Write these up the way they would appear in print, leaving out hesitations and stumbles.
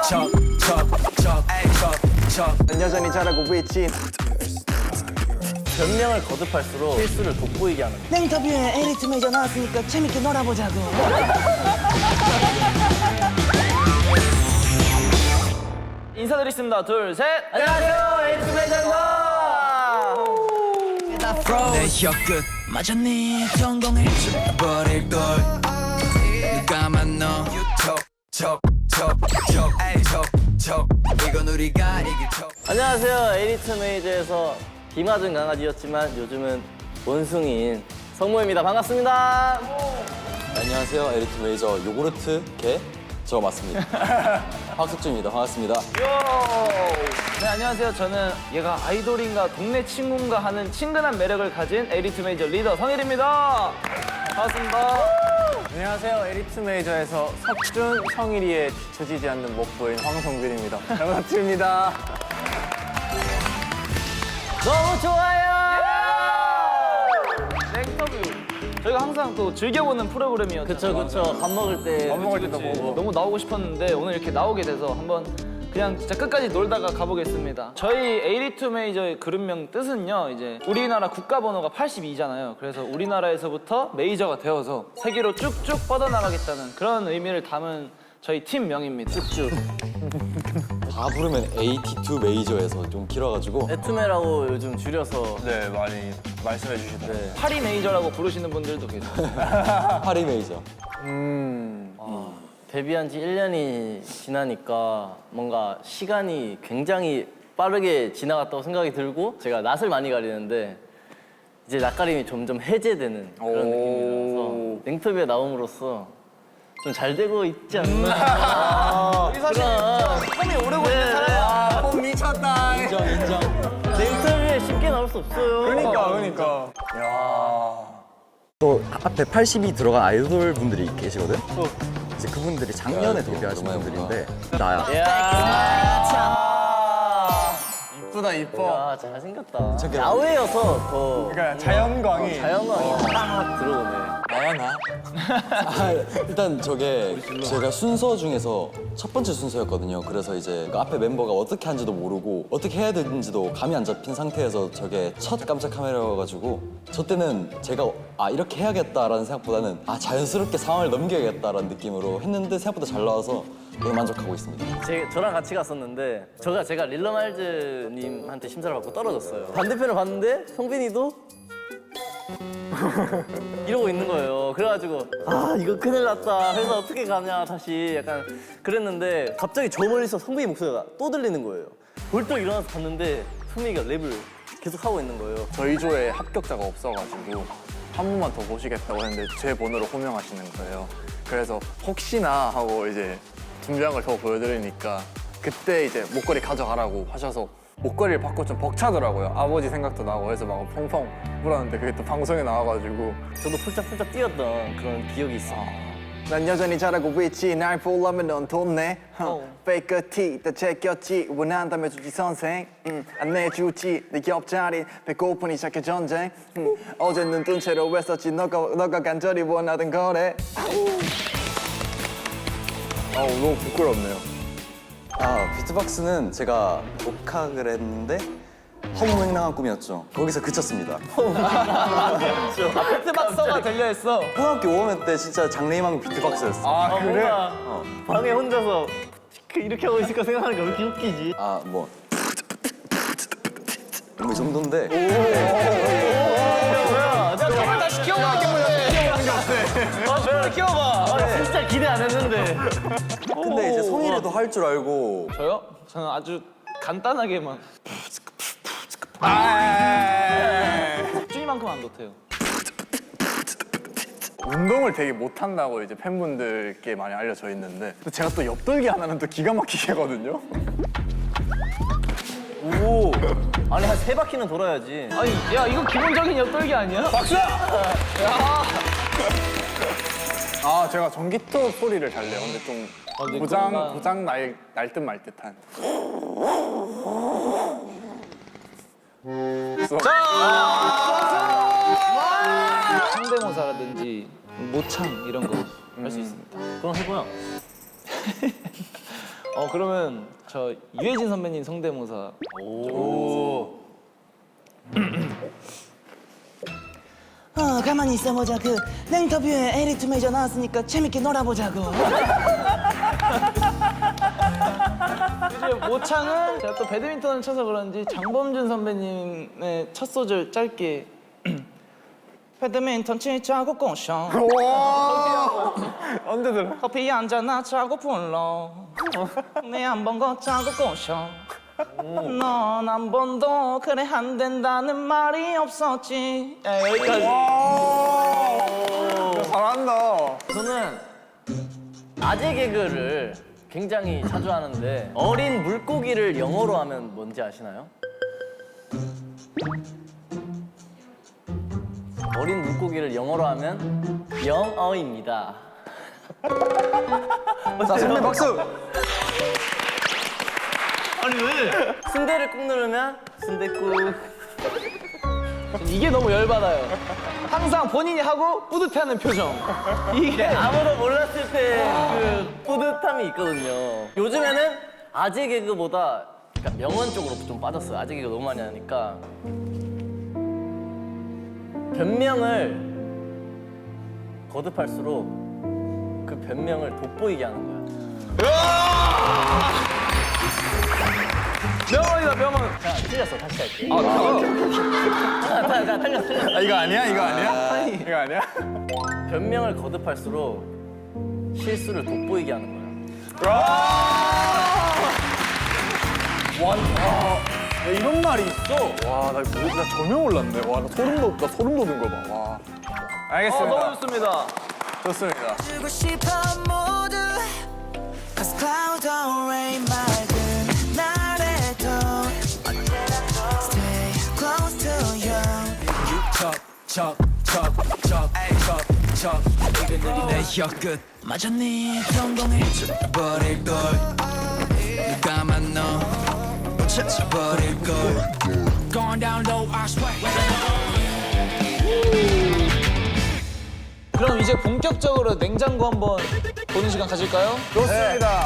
난 여전히 잘하고 있지. 변명을 거듭할수록 실수를 돋보이게 하는 거야. 냉터뷰에 에리트 메이저 나왔으니까 재밌게 놀아보자고. 인사드리겠습니다. 둘, 셋. 안녕하세요. 에이트 메이저입니다. 내 혀끝 맞았니? 전공을 버릴 걸. 누가 만나? 이건 우리가 이길 척. 안녕하세요. 에이트 메이저에서 기맞은 강아지였지만 요즘은 원숭이인 성모입니다. 반갑습니다. 안녕하세요. 에리트 메이저 요구르트 개 저 맞습니다. 박석준입니다. 반갑습니다. 네, 안녕하세요. 저는 얘가 아이돌인가 동네 친구인가 하는 친근한 매력을 가진 에리트 메이저 리더 성일입니다. 반갑습니다. 안녕하세요. 에리트 메이저에서 석준, 성일이의 뒤처지지 않는 목보인 황성빈입니다. 잘 부탁드립니다. 너무 좋아요. 냉터뷰. 저희가 항상 또 즐겨보는 프로그램이었죠. 그쵸. 밥 먹을 때. 밥 먹을 때도 보고. 너무 나오고 싶었는데 오늘 이렇게 나오게 돼서 한번 그냥 진짜 끝까지 놀다가 가보겠습니다. 저희 에이리투 메이저의 그룹명 뜻은요, 이제 우리나라 국가번호가 82잖아요. 그래서 우리나라에서부터 메이저가 되어서 세계로 쭉쭉 뻗어나가겠다는 그런 의미를 담은 저희 팀명입니다. 쭉쭉. 다 부르면 AT2 메이저에서 좀 길어가지고 에투메라고 요즘 줄여서 네, 많이 말씀해 주시더라고요. 파리 메이저라고 부르시는 분들도 계세요. 파리 메이저. 데뷔한 지 1년이 지나니까 뭔가 시간이 굉장히 빠르게 지나갔다고 생각이 들고 제가 낯을 많이 가리는데 이제 낯가림이 점점 해제되는 그런 느낌이라서 냉터뷰에 나옴으로써 좀 잘 되고 있지 않나. 우리 사실 폼이 오르고 있는 사람이야. 폼 미쳤다. 인정. 냉터뷰에 쉽게 나올 수 없어요. 그러니까. 또 앞에 80이 들어간 아이돌 분들이 계시거든? 이제 그분들이 작년에 데뷔하신 분들인데 나야. 이쁘다, 이뻐. 아, 잘생겼다. 야외여서 더 그러니까 자연광이. 자연광이 딱 들어오네. 일단 저게 제가 순서 중에서 첫 번째 순서였거든요. 그래서 이제 그 앞에 멤버가 어떻게 하는지도 모르고 어떻게 해야 되는지도 감이 안 잡힌 상태에서 저게 첫 깜짝 카메라여가지고 저 때는 제가 이렇게 해야겠다라는 생각보다는 자연스럽게 상황을 넘겨야겠다라는 느낌으로 했는데 생각보다 잘 나와서 되게 만족하고 있습니다. 저랑 같이 갔었는데 제가 릴러말즈님한테 심사를 받고 떨어졌어요. 반대편을 봤는데 성빈이도 이러고 있는 거예요. 그래가지고 이거 큰일 났다. 그래서 어떻게 가냐 다시 약간 그랬는데 갑자기 저 멀리서 성빈이 목소리가 또 들리는 거예요. 벌떡 일어나서 봤는데 성빈이가 랩을 계속 하고 있는 거예요. 저희 조에 합격자가 없어가지고 한 번만 더 보시겠다고 했는데 제 번호를 호명하시는 거예요. 그래서 혹시나 하고 이제 준비한 걸 더 보여드리니까 그때 이제 목걸이 가져가라고 하셔서 목걸이를 받고 좀 벅차더라고요. 아버지 생각도 나고 해서 막 펑펑 울었는데 그게 또 방송에 나와가지고 저도 훌쩍훌쩍 뛰었던 그런 기억이 있어요. 난 여전히 잘하고 있지. 날 보려면 넌 돈 내. 페이크 티, 다 제꼈지. 원한다면 주지 선생. 안 내주지. 내 옆자리 배고프니 시작해 전쟁. 어제 눈 뜬 채로 했었지. 너가 간절히 원하던 거래. 너무 부끄럽네요. 비트박스는 제가 독학을 했는데 허무맹랑한 꿈이었죠. 거기서 그쳤습니다. 비트박서가 들려있어. 고등학교 5학년 때 진짜 장래희망 비트박스였어. 그래? 방에 혼자서 이렇게 하고 있을까 생각하는 게 왜 이렇게 웃기지? 뭐 이 정도인데 뭐야? 내가 저걸 다시 키워봐. 저걸 키워봐. 나 진짜 기대 안 했는데. 근데 이제 성일이도 할 줄 알고 저요? 저는 아주 간단하게만. 석준이만큼 안 못해요. 운동을 되게 못한다고 이제 팬분들께 많이 알려져 있는데 또 제가 또 옆돌기 하나는 또 기가 막히게 하거든요. 오. 아니 한 3바퀴는 돌아야지. 아니 야 이거 기본적인 옆돌기 아니야? 박수! 제가 전기톱 소리를 잘 내요. 근데 좀 근데 고장 날 듯 말 듯한. 성대모사라든지 모창 이런 거 할 수 있습니다. 그럼 해봐요. 그러면 저 유해진 선배님 성대모사. 가만히 있어보자. 그 냉터뷰에 에리트 메이저 나왔으니까 재밌게 놀아보자고. 이제 모창은 제가 또 배드민턴을 쳐서 그런지 장범준 선배님의 첫 소절 짧게 배드민턴 치자고 꼬셔 언제 들어? 커피 한잔 하자고 불러 내 한 번 걷자고 꼬셔 넌 한 번도 그래 안 된다는 말이 없었지. 여기까지. 잘한다. 저는 아재 개그를 굉장히 자주 하는데 어린 물고기를 영어로 하면 뭔지 아시나요? 어린 물고기를 영어로 하면 영어입니다. 자, 선배 박수. 순대를 꾹 누르면 순대국. 이게 너무 열받아요. 항상 본인이 하고 뿌듯해하는 표정. 이게 아무도 몰랐을 때 그 뿌듯함이 있거든요. 요즘에는 아재 개그보다 약간 명언 쪽으로 좀 빠졌어요. 아재 개그 너무 많이 하니까 변명을 거듭할수록 그 변명을 돋보이게 하는 거야. 명언이다 명언. 자, 틀렸어. 다시 할게. 틀렸어. 아, 이거 아니야? 이거 아니야? 이거 아니야? 변명을 거듭할수록 실수를 돋보이게 하는 거야. 야, 이런 말이 있어? 와, 나 전혀 몰랐네. 와, 나 소름 돋은 거 봐. 와. 알겠습니다. 너무 좋습니다. 좋습니다. 주고 싶어 모두 Cause clouds don't rain 맑은 날에도 Stay close to you 척 이거 느리네 혀끝 마저 네 성공을 버릴걸 누가 만나 버릴걸 Going down low I swear 그럼 이제 본격적으로 냉장고 한번 보는 시간 가질까요? 좋습니다.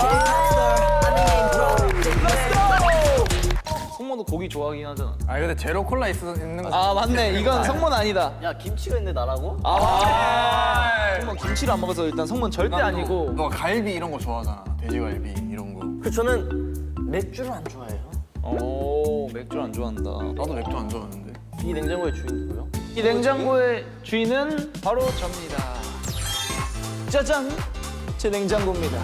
성모도 고기 좋아하긴 하잖아. 아, 근데 제로 콜라 있는 거. 아 맞네. 이건 성모는 아니다. 야, 김치가 있는데 나라고? 성모 김치를 안 먹어서 일단 성모는 절대 아니고. 너 갈비 이런 거 좋아하잖아. 돼지갈비 이런 거. 그 저는 맥주를 안 좋아해요. 오 맥주를 안 좋아한다. 나도 맥주 안 좋아하는데. 이 냉장고의 주인 누구요? 이 냉장고의 주인은 바로 접니다. 짜잔, 제 냉장고입니다.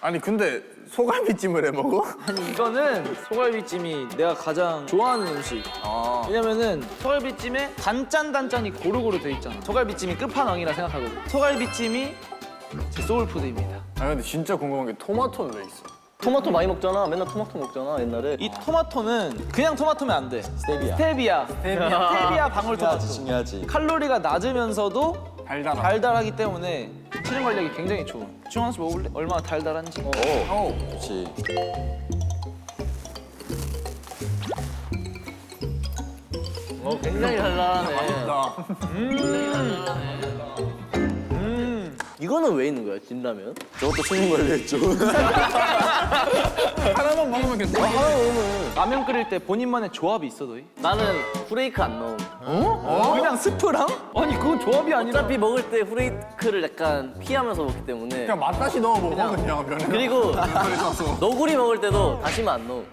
아니, 근데 소갈비찜을 해 먹어? 아니 이거는 소갈비찜이 내가 가장 좋아하는 음식. 아. 왜냐면은 소갈비찜에 단짠이 고루고루 돼 있잖아. 소갈비찜이 끝판왕이라 생각하고 소갈비찜이 제 소울푸드입니다. 아, 근데 진짜 궁금한 게 토마토는 왜 있어? 토마토 많이 먹잖아. 맨날 토마토 먹잖아, 옛날에. 이 토마토는 그냥 토마토면 안 돼. 스테비아. 스테비아 방울토마토. 중요하지. 칼로리가 낮으면서도 달달한. 달달하기 때문에 체중 관리하기 굉장히 좋은. 중 하나씩 먹어볼래? 얼마나 달달한지. 그렇지. 굉장히 달달하네. 이거는 왜 있는 거야, 진라면? 저것도 체중 관리했죠. 하나만 먹으면 괜찮아. 라면 끓일 때 본인만의 조합이 있어, 너희? 나는 후레이크 안 넣음. 그냥 스프랑? 아니 그건 조합이 아니라. 어차피 먹을 때 후레이크를 약간 피하면서 먹기 때문에. 그냥 맛다시 넣어 먹어, 그냥 면에. 그리고 너구리 먹을 때도 다시마 안 넣음.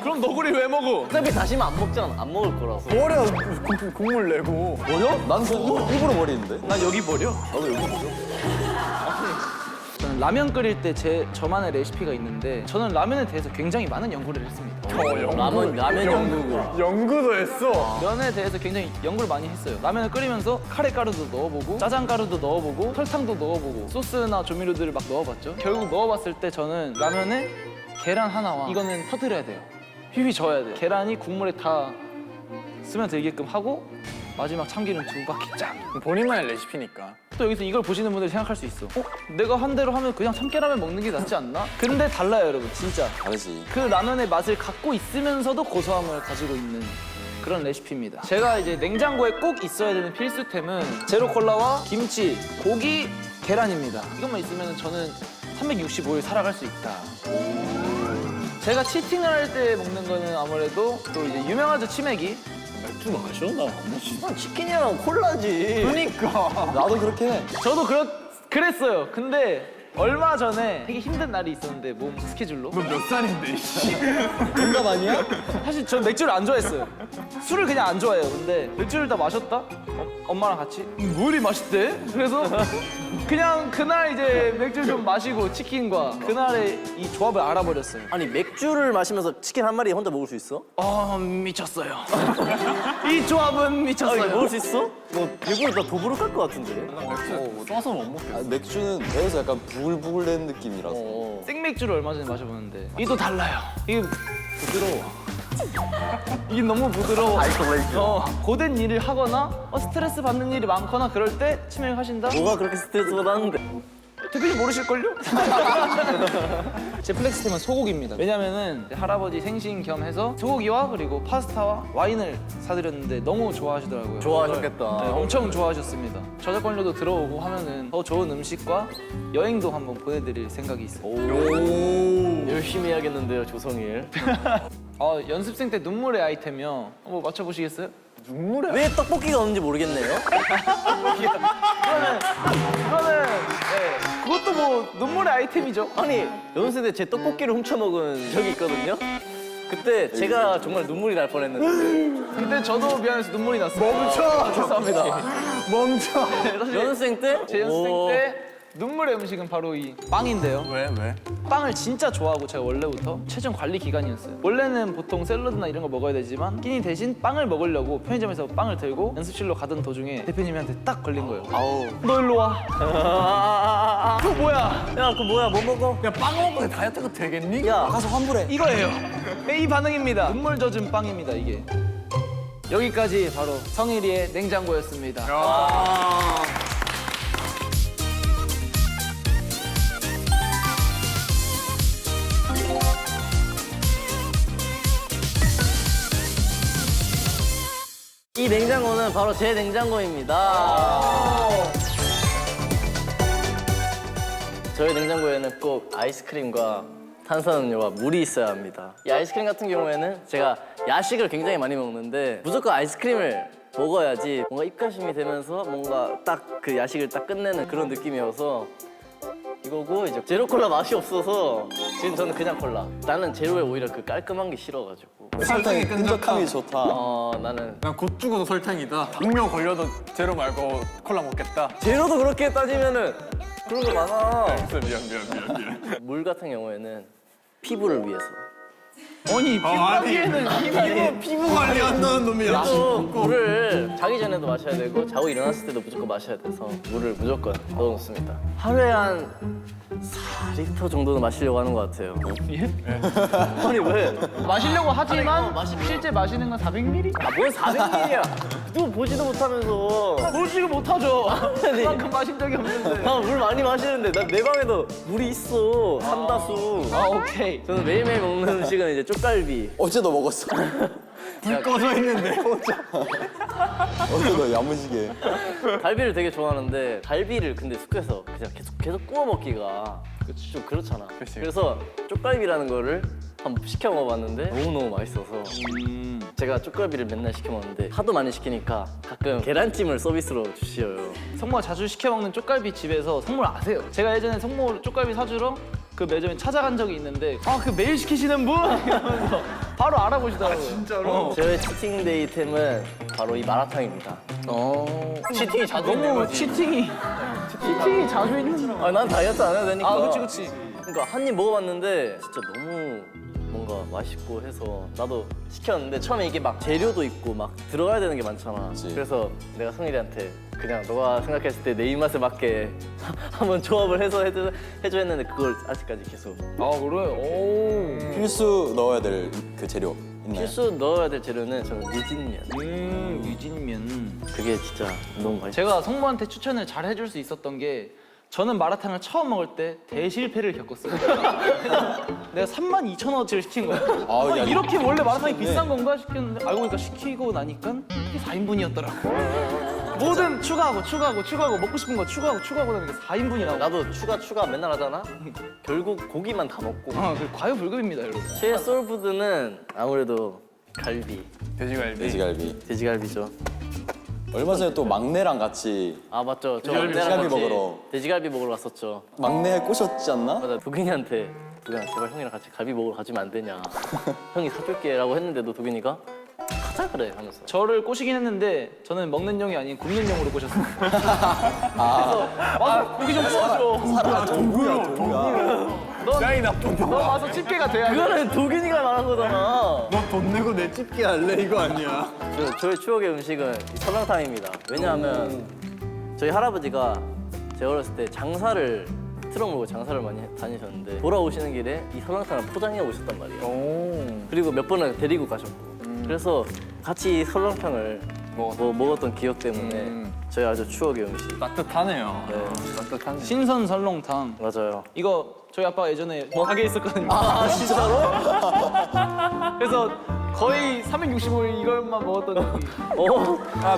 그럼 너구리 왜 먹어? 어차피 다시마 안 먹잖아. 안 먹을 거라서. 버려, 국물 내고. 버려? 난 그거 일부러 버리는데. 난 여기 버려. 나도 여기 버려. 저는 라면 끓일 때 저만의 레시피가 있는데 저는 라면에 대해서 굉장히 많은 연구를 했습니다. 라면 연구고. 연구도 했어. 면에 대해서 굉장히 연구를 많이 했어요. 라면을 끓이면서 카레가루도 넣어보고 짜장가루도 넣어보고 설탕도 넣어보고 소스나 조미료들을 막 넣어봤죠. 결국 넣어봤을 때 저는 라면에 계란 하나와 이거는 터뜨려야 돼요. 휘휘 저어야 돼요. 계란이 국물에 다 스며들게끔 하고 마지막 참기름 2바퀴 쫙. 본인만의 레시피니까. 또 여기서 이걸 보시는 분들이 생각할 수 있어. 내가 한 대로 하면 그냥 참깨라면 먹는 게 낫지 않나? 근데 달라요, 여러분. 진짜. 다르지. 그 라면의 맛을 갖고 있으면서도 고소함을 가지고 있는 그런 레시피입니다. 제가 이제 냉장고에 꼭 있어야 되는 필수템은 제로 콜라와 김치, 고기, 계란입니다. 이것만 있으면 저는 365일 살아갈 수 있다. 제가 치팅을 할 때 먹는 거는 아무래도 또 이제 유명하죠, 치맥이. 맥주 마셔? 나 치킨이랑 콜라지. 그러니까 나도 그렇게 해. 저도 그랬어요. 근데 얼마 전에 되게 힘든 날이 있었는데 몸 스케줄로. 몇 살인데? 공감 아니야? 사실 전 맥주를 안 좋아했어요. 술을 그냥 안 좋아해요. 근데 맥주를 다 마셨다? 엄마랑 같이? 뭐 이리 맛있대? 그래서 그냥 그날 이제 맥주 좀 마시고 치킨과 그날의 이 조합을 알아버렸어요. 아니 맥주를 마시면서 치킨 한 마리 혼자 먹을 수 있어? 미쳤어요. 이 조합은 미쳤어요. 먹을 수 있어? 뭐 일부러 다 도부룩할 것 같은데. 써서 못 먹겠어. 아, 맥주는 배에서 약간 부글부글 된 느낌이라서. 생맥주를 얼마 전에 마셔봤는데 이게 또 달라요. 이게 부드러워. 이게 너무 부드러워. 고된 일을 하거나 스트레스 받는 일이 많거나 그럴 때 치맥 하신다? 뭐가 그렇게 스트레스 받았는데? 대표님 모르실걸요? 제 플렉스템은 소고기입니다. 왜냐면은 할아버지 생신 겸 해서 소고기와 그리고 파스타와 와인을 사드렸는데 너무 좋아하시더라고요. 좋아하셨겠다. 네, 엄청 좋아하셨습니다. 저작권료도 들어오고 하면은 더 좋은 음식과 여행도 한번 보내드릴 생각이 있어요. 열심히 해야겠는데요, 조성일. 연습생 때 눈물의 아이템이요. 한번 맞춰보시겠어요? 왜 떡볶이가 없는지 모르겠네요. 이거는 그것도 뭐 눈물의 아이템이죠. 아니 연습생 때 제 떡볶이를 훔쳐 먹은 적이 있거든요. 그때 제가 정말 눈물이 날 뻔했는데. 그때 저도 미안해서 눈물이 났어요. 멈춰! 죄송합니다. 멈춰! 사실 연습생 때? 제 연습생 때 눈물의 음식은 바로 이 빵인데요. 왜? 빵을 진짜 좋아하고 제가 원래부터 체중 관리 기간이었어요. 원래는 보통 샐러드나 이런 거 먹어야 되지만 끼니 대신 빵을 먹으려고 편의점에서 빵을 들고 연습실로 가던 도중에 대표님한테 딱 걸린 거예요. 너 일로 와. 그거 뭐야? 야, 그거 뭐야? 뭐 먹어? 야, 빵 먹고 다이어트가 되겠니? 야, 가서 환불해. 이거예요. 이 반응입니다. 눈물 젖은 빵입니다, 이게. 여기까지 바로 성일이의 냉장고였습니다. 이 냉장고는 바로 제 냉장고입니다. 저희 냉장고에는 꼭 아이스크림과 탄산음료와 물이 있어야 합니다. 이 아이스크림 같은 경우에는 제가 야식을 굉장히 많이 먹는데 무조건 아이스크림을 먹어야지 뭔가 입가심이 되면서 뭔가 딱 그 야식을 딱 끝내는 그런 느낌이어서 이거고 이제 제로 콜라 맛이 없어서 지금 저는 그냥 콜라. 나는 제로에 오히려 그 깔끔한 게 싫어가지고. 설탕이 끈적함이 좋다. 나는 난 곧 죽어도 설탕이다. 분명 걸려도 제로 말고 콜라 먹겠다. 제로도 그렇게 따지면은 그런 거 많아. 미안. 물 같은 경우에는 피부를 위해서. 아니, 피부에는 피부 관리 안 나는 놈이야. 또 물을 자기 전에도 마셔야 되고 자고 일어났을 때도 무조건 마셔야 돼서 물을 무조건 넣어놓습니다. 하루에 한 4리터 정도는 마시려고 하는 것 같아요. 예? 아니 왜? 마시려고 하지만 마시면- 실제 마시는 건 400ml? 뭔 400ml야? 누구 보지도 못하면서. 뭘 지금 못하죠. 아니. 그만큼 마신 적이 없는데. 물 많이 마시는데 난 내 방에도 물이 있어. 삼다수. 오케이. 저는 매일매일 먹는 음식은 이제 쪽갈비. 어제 너 먹었어. 불 꺼져 있는데. 어제 너 야무지게. 갈비를 되게 좋아하는데 갈비를 근데 숙회에서 그냥 계속 구워 먹기가 좀 그렇잖아. 그치. 그래서 쪽갈비라는 거를 한번 시켜 먹어봤는데 너무너무 맛있어서 제가 쪽갈비를 맨날 시켜 먹는데 하도 많이 시키니까 가끔 계란찜을 서비스로 주시어요. 성모가 자주 시켜 먹는 쪽갈비 집에서 성모를 아세요. 제가 예전에 성모 쪽갈비 사주러 그 매점에 찾아간 적이 있는데 그 매일 시키시는 분? 이러면서 바로 알아보시더라고요. 진짜로? 저의 치팅데이 템은 바로 이 마라탕입니다. 치팅이 자주 있는 너무 거지. 치팅이 자주 있는. 난 다이어트 안 해도 되니까. 그치. 그러니까 한 입 먹어봤는데 진짜 너무 뭔가 맛있고 해서 나도 시켰는데 처음에 이게 막 재료도 있고 막 들어가야 되는 게 많잖아. 그치. 그래서 내가 성일이한테 그냥 너가 생각했을 때 내 입맛에 맞게 한번 조합을 해서 해줘 했는데 그걸 아직까지 계속. 그래요? 오. 필수 넣어야 될 그 재료 있나요? 필수 넣어야 될 재료는 저는 유진면. 유진면. 그게 진짜 너무 맛있어. 제가 성모한테 추천을 잘 해줄 수 있었던 게 저는 마라탕을 처음 먹을 때 대실패를 겪었어요. 내가 32,000원어치를 시킨 거야. 야, 이렇게 원래 마라탕이 비싼 건가 싶었는데 알고 보니까 시키고 나니까 이게 4인분이었더라고. 뭐든 추가하고 먹고 싶은 거 추가하고 하니까 4인분이라고. 나도 추가 맨날 하잖아. 결국 고기만 다 먹고. 그 과유불급입니다, 여러분. 최애 소울푸드는 아무래도 갈비, 돼지갈비. 돼지갈비죠. 얼마 전에 또 막내랑 같이 아 맞죠. 저 돼지갈비 막내랑 같이 먹으러. 돼지갈비 먹으러 갔었죠. 막내에 꼬셨지 않나? 맞아. 도균이한테 도균아 제발 형이랑 같이 갈비 먹으러 가지면 안 되냐. 형이 사줄게라고 했는데도 도균이가 가자 그래 하면서. 저를 꼬시긴 했는데 저는 먹는 용이 아닌 굽는 용으로 꼬셨어요. 그래서 와서 고기 좀 구워줘. 사라 도구야. 야이 나쁜 너 와서 집게가 돼야 돼. 그거는 도균이가 말한 거잖아. 너 돈 내고 내 집게 할래 이거 아니야. 저의 추억의 음식은 이 설렁탕입니다. 왜냐하면 저희 할아버지가 제가 어렸을 때 장사를 트럭 몰고 장사를 많이 다니셨는데 돌아오시는 길에 이 설렁탕을 포장해 오셨단 말이에요. 오. 그리고 몇 번을 데리고 가셨고 그래서 같이 이 설렁탕을 먹었던 기억 때문에 저희 아주 추억의 음식. 따뜻하네요. 네. 따뜻하네. 신선 설렁탕. 맞아요. 이거 저희 아빠가 예전에 가게에 있었거든요. 아 진짜로? 그래서 거의 365일 이걸만 먹었던 기억이.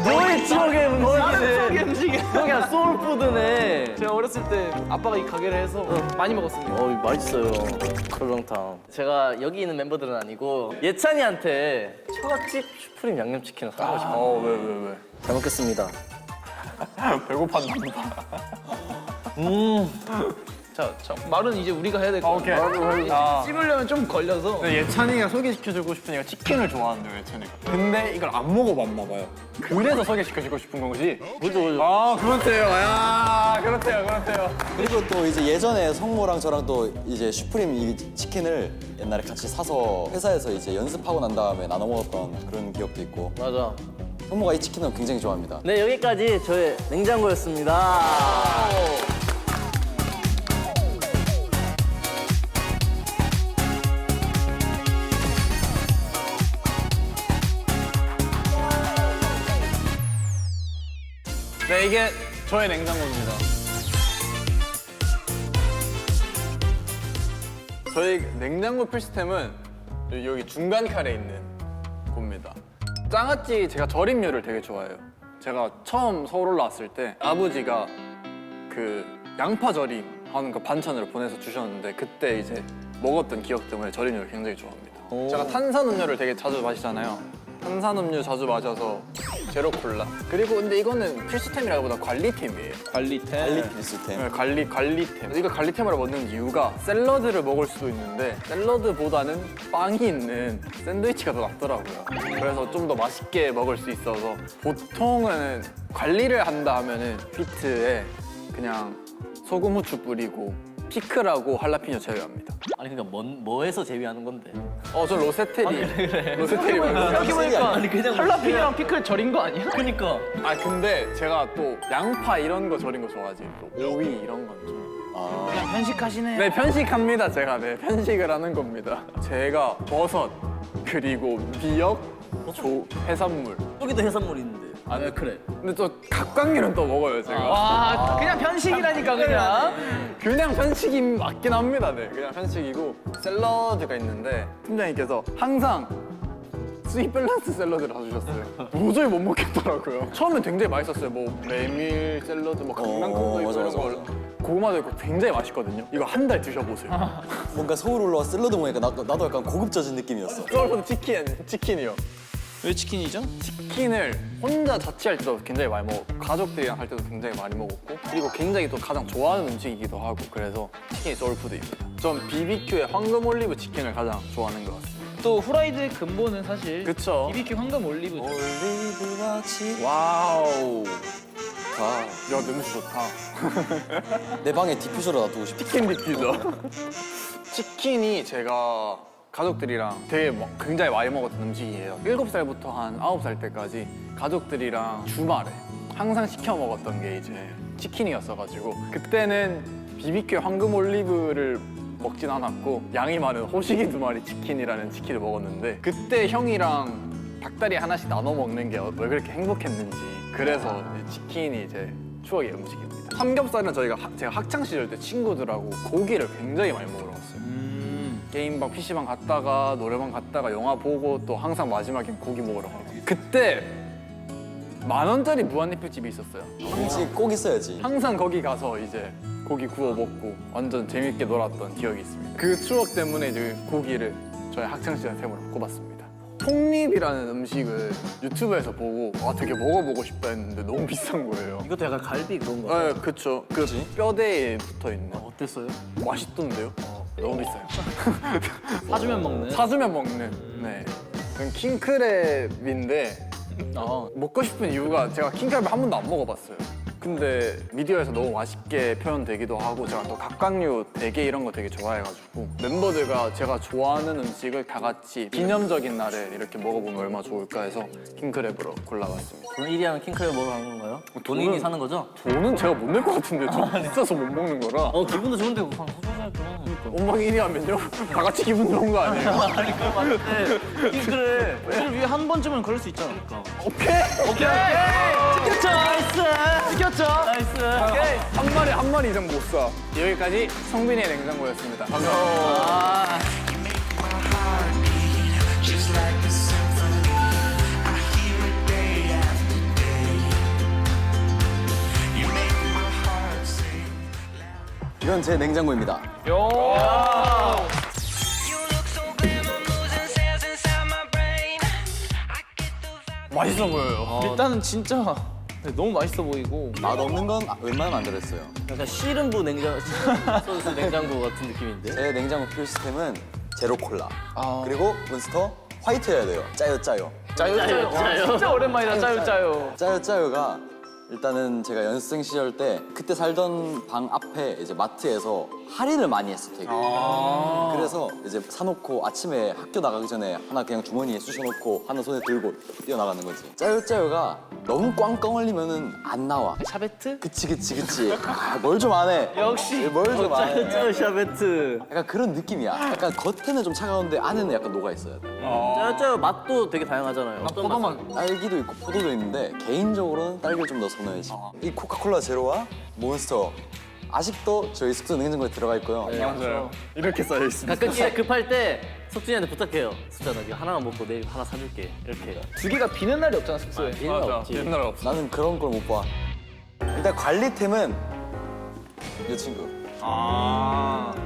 너의 추억의 추억의 음식이네. 음식이야. 그냥 소울푸드네. 제가 어렸을 때 아빠가 이 가게를 해서 많이 먹었습니다. 맛있어요. 설렁탕. 제가 여기 있는 멤버들은 아니고 예찬이한테 처갓집 슈프림 양념치킨을 사고 싶어요. 왜? 잘 먹겠습니다. 배고팠나 보다. 자, 말은 이제 우리가 해야 될 것 같아요. 오케이. 씹으려면 좀 걸려서. 예찬이가 소개시켜주고 싶으니까 치킨을 좋아한대요, 예찬이가. 근데 이걸 안 먹어봤나 봐요. 그래서 소개시켜주고 싶은 거지? 그죠. 아, 그렇대요. 그렇대요. 그리고 또 이제 예전에 성모랑 저랑 또 이제 슈프림 이 치킨을 옛날에 같이 사서 회사에서 이제 연습하고 난 다음에 나눠 먹었던 그런 기억도 있고 맞아. 성모가 이 치킨을 굉장히 좋아합니다. 네, 여기까지 저의 냉장고였습니다. 네, 이게 저의 냉장고입니다. 저희 냉장고 필수템은 여기 중간 칸에 있는 겁니다. 장아찌 제가 절임류를 되게 좋아해요. 제가 처음 서울 올라왔을 때 아버지가 그 양파 절임 하는 거 반찬으로 보내서 주셨는데 그때 이제 먹었던 기억 때문에 절임류를 굉장히 좋아합니다. 제가 탄산음료를 되게 자주 마시잖아요. 탄산음료 자주 마셔서 제로 콜라. 그리고 근데 이거는 필수템이라기보다 관리템이에요. 관리템. 필수템. 네, 관리템. 이거 관리템으로 먹는 이유가 샐러드를 먹을 수도 있는데 샐러드보다는 빵이 있는 샌드위치가 더 낫더라고요. 그래서 좀 더 맛있게 먹을 수 있어서 보통은 관리를 한다 하면은 피트에 그냥 소금 후추 뿌리고 피클하고 할라피뇨 제외합니다. 아니 그러니까 뭐에서 제외하는 건데? 저 로세테리. 로세테리 말고. 생각해보니까 아니, 그냥 할라피뇨랑 피클 절인 거 아니야? 그니까. 아 근데 제가 또 양파 이런 거 절인 거 좋아하지. 또 오이 이런 건 좀. 그냥 편식하시네. 네, 편식합니다, 제가. 네, 편식을 하는 겁니다. 제가 버섯, 그리고 미역, 해산물. 여기도 해산물 있는데. 아, 네, 그래. 근데 또 각각류는 또 먹어요, 제가. 와, 그냥 편식이라니까 그냥. 그냥 편식이 맞긴 합니다, 네. 그냥 편식이고. 샐러드가 있는데 팀장님께서 항상 스윗 밸런스 샐러드를 사주셨어요. 도저히 못 먹겠더라고요. 처음엔 굉장히 맛있었어요. 뭐 메밀 샐러드, 뭐 강낭콩도 있고 맞아, 이런 맞아, 거. 고구마도 있고 굉장히 맛있거든요. 이거 한 달 드셔보세요. 뭔가 서울 올라와 샐러드 먹으니까 나도 약간 고급져진 느낌이었어. 서울푸드 치킨이요. 왜 치킨이죠? 치킨을 혼자 자취할 때도 굉장히 많이 먹었고 가족들이랑 할 때도 굉장히 많이 먹었고 그리고 굉장히 또 가장 좋아하는 음식이기도 하고 그래서 치킨이 소울푸드입니다. 전 BBQ의 황금 올리브 치킨을 가장 좋아하는 것 같습니다. 또 후라이드의 근본은 사실 그쵸? BBQ 황금 올리브죠. 올리브같이 와우. 가. 야 냄새 좋다. 내 방에 디퓨저로 놔두고 싶어. 치킨 디퓨저. 치킨이 제가 가족들이랑 되게 굉장히 많이 먹었던 음식이에요. 7살부터 한 9살 때까지 가족들이랑 주말에 항상 시켜 먹었던 게 이제 치킨이었어가지고 그때는 BBQ 황금 올리브를 먹진 않았고 양이 많은 호식이 2마리 치킨이라는 치킨을 먹었는데 그때 형이랑 닭다리 하나씩 나눠 먹는 게 왜 그렇게 행복했는지 그래서 이제 치킨이 이제 추억의 음식입니다. 삼겹살은 제가 학창 시절 때 친구들하고 고기를 굉장히 많이 먹으러 갔어요. 게임방, PC방 갔다가 노래방 갔다가 영화 보고 또 항상 마지막엔 고기 먹으러 가고 그때 10,000원짜리 무한리필집이 있었어요. 혹시 꼭 있어야지. 항상 거기 가서 이제 고기 구워 먹고 완전 재밌게 놀았던 기억이 있습니다. 그 추억 때문에 이제 고기를 저희 학창시절 템으로 꼽았습니다. 폭립이라는 음식을 유튜브에서 보고 되게 먹어보고 싶다 했는데 너무 비싼 거예요. 이것도 약간 갈비 그런 거 같아요. 네, 그쵸. 그 뼈대에 붙어 있는. 어땠어요? 맛있던데요? 너무 비싸요. 사주면 먹는. 사주면 먹는. 네. 그건 킹크랩인데 먹고 싶은 이유가 제가 킹크랩을 한 번도 안 먹어봤어요. 근데 미디어에서 너무 맛있게 표현되기도 하고 제가 또 각각류 대게 이런 거 되게 좋아해가지고 멤버들과 제가 좋아하는 음식을 다 같이 기념적인 날에 이렇게 먹어보면 얼마나 좋을까 해서 킹크랩으로 골라봤습니다. 그럼 1위 하는 킹크랩 먹으러 가는 건가요? 본인이 사는 거죠? 돈은 제가 못 낼 것 같은데 저 비싸서 못 먹는 거라 기분도 좋은데 그냥 사줘야죠. 원방 1위 하면요? 다 같이 기분 좋은 거 아니에요? 킹크랩. 오늘 위해 한 번쯤은 그럴 수 있잖아. 오케이! 찍혔죠? 나이스! 찍혔죠? 나이스! 한 마리 이상 못 사. 여기까지 성빈이의 냉장고였습니다. 감사합니다. 이건 제 냉장고입니다. You look so glam, I'm losing cells inside my brain. I get the vibe. 맛있어 보여요. 일단은 진짜 너무 맛있어 보이고. 맛 없는 건 웬만하면 안 들었어요. 약간 씨름부 냉장 선수 냉장고 같은 느낌인데. 제 냉장고 필수템은 제로 콜라. 그리고 몬스터 화이트여야 돼요. 짜요. 짜요. 와, 진짜 오랜만이다. 짜요. 짜요가 일단은 제가 연습생 시절 때 그때 살던 방 앞에 이제 마트에서 할인을 많이 했어 되게. 그래서 이제 사놓고 아침에 학교 나가기 전에 하나 그냥 주머니에 쑤셔놓고 하나 손에 들고 뛰어나가는 거지. 짜요가 너무 꽝꽝 흘리면은 안 나와. 샤베트? 그치. 뭘 좀 안 해. 역시. 뭘 좀 안 해. 짜요 샤베트. 약간 그런 느낌이야. 약간 겉에는 좀 차가운데 안에는 약간 녹아 있어야 돼. 짜요 맛도 되게 다양하잖아요. 어떤 맛? 딸기도 있고 포도도 있는데 개인적으로는 딸기를 좀 더 선호해지. 이 코카콜라 제로와 몬스터 아직도 저희 숙소 냉장고에 들어가 있고요. 맞아요. 이렇게 쌓여 있습니다. 가끔 급할 때 석준이한테 부탁해요. 석준아, 이거 하나만 먹고 내일 하나 사줄게. 이렇게. 두 개가 비는 날이 없잖아 숙소에. 일은 없지. 옛날에 없어. 나는 그런 걸 못 봐. 일단 관리템은 이 친구.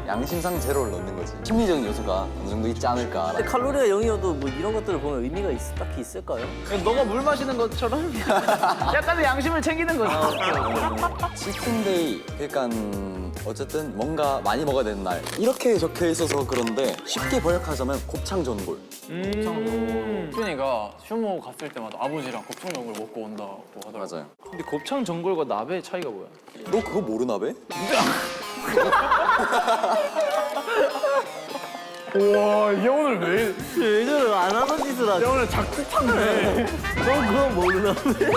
양심상 제로를 넣는 거지. 심리적인 요소가 어느 정도 있지 않을까. 근데 칼로리가 0이어도 뭐 이런 것들을 보면 의미가 딱히 있을까요? 너가 물 마시는 것처럼 약간의 양심을 챙기는 거지. 치팅데이, 그러니까 어쨌든 뭔가 많이 먹어야 되는 날 이렇게 적혀 있어서 그런데 쉽게 번역하자면 곱창 전골. 준이가 휴무 갔을 때마다 아버지랑 곱창전골 먹고 온다고 하더라고요. 맞아요. 근데 곱창 전골과 나베의 차이가 뭐야? 너 그거 모르나 배? 우와, 이 형 오늘 왜 왜 저래 안 하던 짓을 하지? 오늘 작두탕네. 넌 그건 모르나 왜?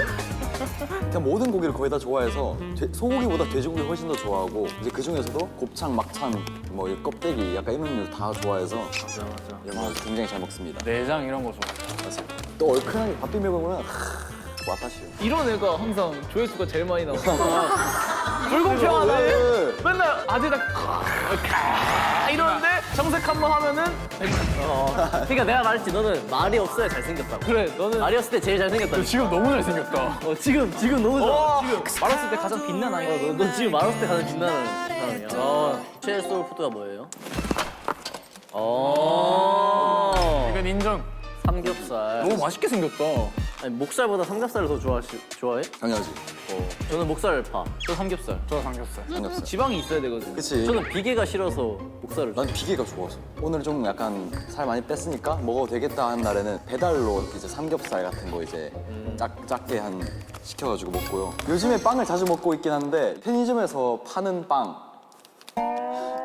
그냥 모든 고기를 거의 다 좋아해서 소고기보다 돼지고기 훨씬 더 좋아하고 이제 그 중에서도 곱창, 막창, 뭐 이 껍데기 약간 이런 류 다 좋아해서 맞아. 영화 굉장히 잘 먹습니다. 내장 이런 거 좋아해요. 맞아요. 또 얼큰하게 밥 비벼 먹으면 와타시요. 이런 애가 항상 조회수가 제일 많이 나와. 불공평하다. 맨날 아재다 이러는데 정색 한 번 하면은 그러니까 내가 말했지, 너는 말이 없어야 잘생겼다고. 그래 너는 말이 없을 때 제일 잘생겼다. 지금 너무 잘생겼다. 지금 너무 좋아. 지금 말했을 때 가장 빛난 아이가 너 지금 말했을 때 가장 빛나는 사람이야. 최애 소울푸드가 뭐예요? 이건 인정. 삼겹살. 너무 맛있게 생겼다. 아니, 목살보다 삼겹살을 더 좋아해? 당연하지. 저는 목살파. 저 삼겹살. 저 삼겹살. 삼겹살. 지방이 있어야 되거든. 그치. 저는 비계가 싫어서 목살을. 난 비계가 좋아서. 오늘 좀 약간 살 많이 뺐으니까 먹어도 되겠다 하는 날에는 배달로 이제 삼겹살 같은 거 이제 작게 한 시켜가지고 먹고요. 요즘에 빵을 자주 먹고 있긴 한데 편의점에서 파는 빵.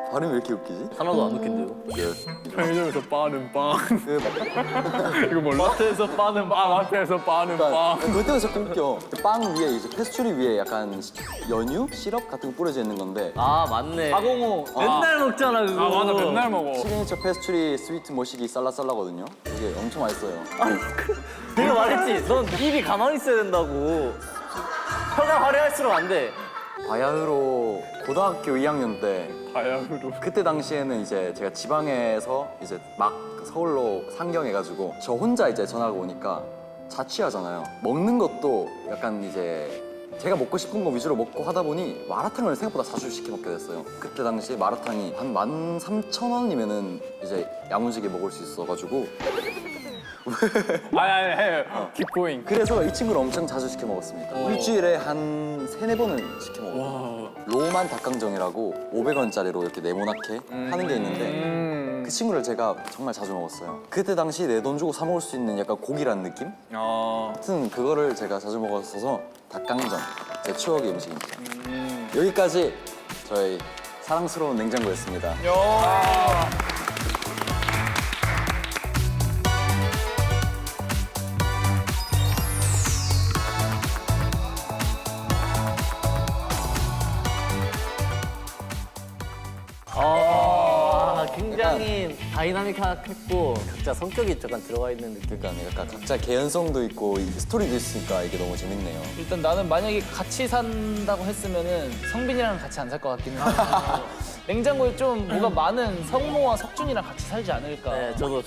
발음이 왜 이렇게 웃기지? 하나도 안 웃긴데요. 편의점에서 빠는 빵. 그 이거 몰라? 마트에서 빠는 빵. 마트에서 빠는 빵. 그것 때문에 자꾸 웃겨. 빵 위에 이제 페스츄리 위에 약간 연유? 시럽 같은 거 뿌려져 있는 건데 아 맞네. 405. 맨날 먹잖아 그거. 아, 맞아. 맨날 먹어. 시그니처 페스츄리 스위트 머시기 쌀라쌀라거든요. 이게 엄청 맛있어요. 내가 말했지. 넌 입이 가만히 있어야 된다고. 혀가 화려할수록 안 돼. 바야흐로 고등학교 2학년 때 바야흐로. 그때 당시에는 이제 제가 지방에서 이제 막 서울로 상경해가지고 저 혼자 이제 전화가 오니까 자취하잖아요. 먹는 것도 약간 이제 제가 먹고 싶은 거 위주로 먹고 하다 보니 마라탕을 생각보다 자주 시켜 먹게 됐어요. 그때 당시에 마라탕이 한 13,000원이면은 이제 야무지게 먹을 수 있어가지고 아니 킵고잉. 그래서 이 친구를 엄청 자주 시켜 먹었습니다. 일주일에 한 3-4번은 시켜 먹어요. 로만 닭강정이라고 500원짜리로 이렇게 네모나게 하는 게 있는데 그 친구를 제가 정말 자주 먹었어요. 그때 당시 내 돈 주고 사 먹을 수 있는 약간 고기란 느낌? 하여튼 그거를 제가 자주 먹었어서 닭강정, 제 추억의 음식입니다. 여기까지 저희 사랑스러운 냉장고였습니다. 굉장히 다이나믹했고 각자 성격이 약간 들어가 있는 느낌. 그러니까 약간 각자 개연성도 있고 이 스토리도 있으니까 이게 너무 재밌네요. 일단 나는 만약에 같이 산다고 했으면은 성빈이랑 같이 안 살 것 같기는 해. 냉장고에 좀 뭐가 많은 성모와 석준이랑 같이 살지 않을까. 네, 저도.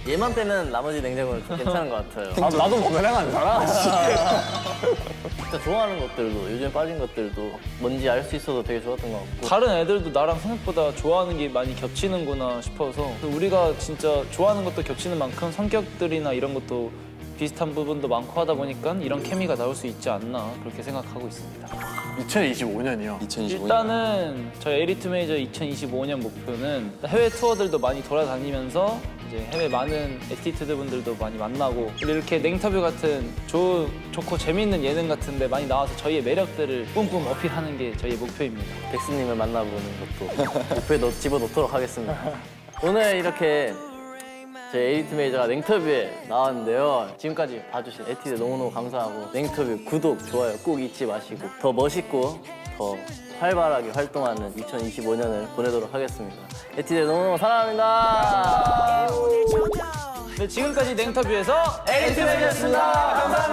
얘만 빼면 나머지 냉장고는 좀 괜찮은 것 같아요. 나도 먹으랑 안 살아. 진짜 좋아하는 것들도 요즘 빠진 것들도 뭔지 알 수 있어서 되게 좋았던 것 같고. 다른 애들도 나랑 생각보다 좋아하는 게 많이 겹치는구나 싶어서 우리가 진짜 좋아하는 것도 겹치는 만큼 성격들이나 이런 것도 비슷한 부분도 많고 하다 보니까 이런 케미가 나올 수 있지 않나 그렇게 생각하고 있습니다. 2025년이요. 2025년. 일단은 저희 에리트 메이저 2025년 목표는 해외 투어들도 많이 돌아다니면서 이제 해외 많은 에티튜드 분들도 많이 만나고 이렇게 냉터뷰 같은 좋고 재밌는 예능 같은데 많이 나와서 저희의 매력들을 뿜뿜 어필하는 게 저희의 목표입니다. 백스님을 만나보는 것도 목표에 집어넣도록 하겠습니다. 오늘 이렇게 저희 에리트 메이저가 냉터뷰에 나왔는데요. 지금까지 봐주신 에티드 너무너무 감사하고 냉터뷰 구독, 좋아요 꼭 잊지 마시고 더 멋있고 더 활발하게 활동하는 2025년을 보내도록 하겠습니다. 에티드 너무너무 사랑합니다. 네, 지금까지 냉터뷰에서 에리트 메이저였습니다. 감사합니다.